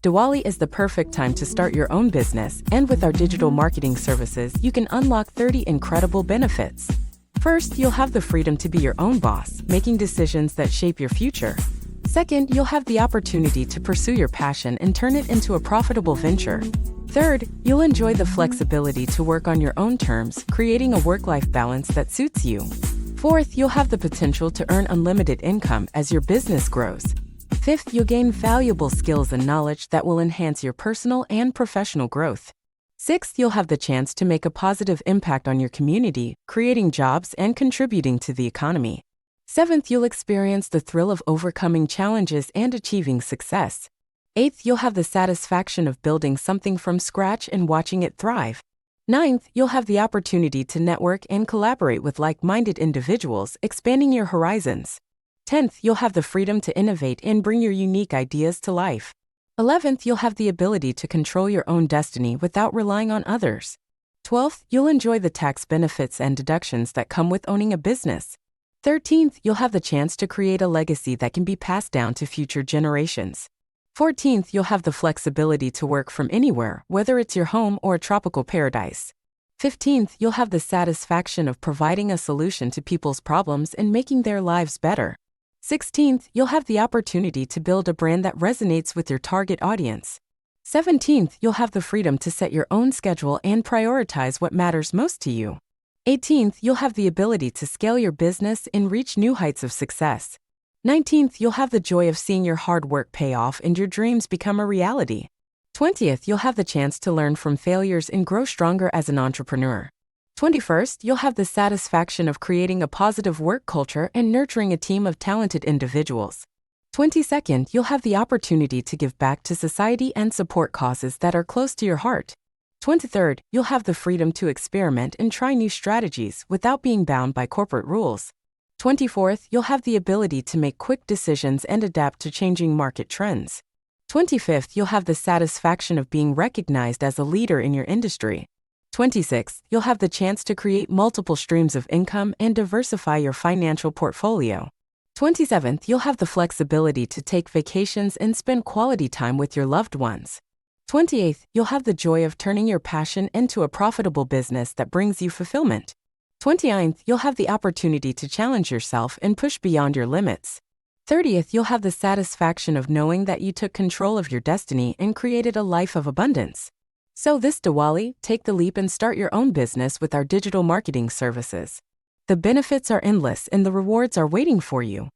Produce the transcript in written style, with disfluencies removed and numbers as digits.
Diwali is the perfect time to start your own business, and with our digital marketing services, you can unlock 30 incredible benefits. First, you'll have the freedom to be your own boss, making decisions that shape your future. Second, you'll have the opportunity to pursue your passion and turn it into a profitable venture. Third, you'll enjoy the flexibility to work on your own terms, creating a work-life balance that suits you. Fourth, you'll have the potential to earn unlimited income as your business grows. Fifth, you'll gain valuable skills and knowledge that will enhance your personal and professional growth. Sixth, you'll have the chance to make a positive impact on your community, creating jobs and contributing to the economy. Seventh, you'll experience the thrill of overcoming challenges and achieving success. Eighth, you'll have the satisfaction of building something from scratch and watching it thrive. Ninth, you'll have the opportunity to network and collaborate with like-minded individuals, expanding your horizons. 10th, you'll have the freedom to innovate and bring your unique ideas to life. 11th, you'll have the ability to control your own destiny without relying on others. 12th, you'll enjoy the tax benefits and deductions that come with owning a business. 13th, you'll have the chance to create a legacy that can be passed down to future generations. 14th, you'll have the flexibility to work from anywhere, whether it's your home or a tropical paradise. 15th, you'll have the satisfaction of providing a solution to people's problems and making their lives better. 16th, you'll have the opportunity to build a brand that resonates with your target audience. 17th, you'll have the freedom to set your own schedule and prioritize what matters most to you. 18th, you'll have the ability to scale your business and reach new heights of success. 19th, you'll have the joy of seeing your hard work pay off and your dreams become a reality. 20th, you'll have the chance to learn from failures and grow stronger as an entrepreneur. 21st, you'll have the satisfaction of creating a positive work culture and nurturing a team of talented individuals. 22nd, you'll have the opportunity to give back to society and support causes that are close to your heart. 23rd, you'll have the freedom to experiment and try new strategies without being bound by corporate rules. 24th, you'll have the ability to make quick decisions and adapt to changing market trends. 25th, you'll have the satisfaction of being recognized as a leader in your industry. 26th, you'll have the chance to create multiple streams of income and diversify your financial portfolio. 27th, you'll have the flexibility to take vacations and spend quality time with your loved ones. 28th, you'll have the joy of turning your passion into a profitable business that brings you fulfillment. 29th, you'll have the opportunity to challenge yourself and push beyond your limits. 30th, you'll have the satisfaction of knowing that you took control of your destiny and created a life of abundance. So this Diwali, take the leap and start your own business with our digital marketing services. The benefits are endless and the rewards are waiting for you.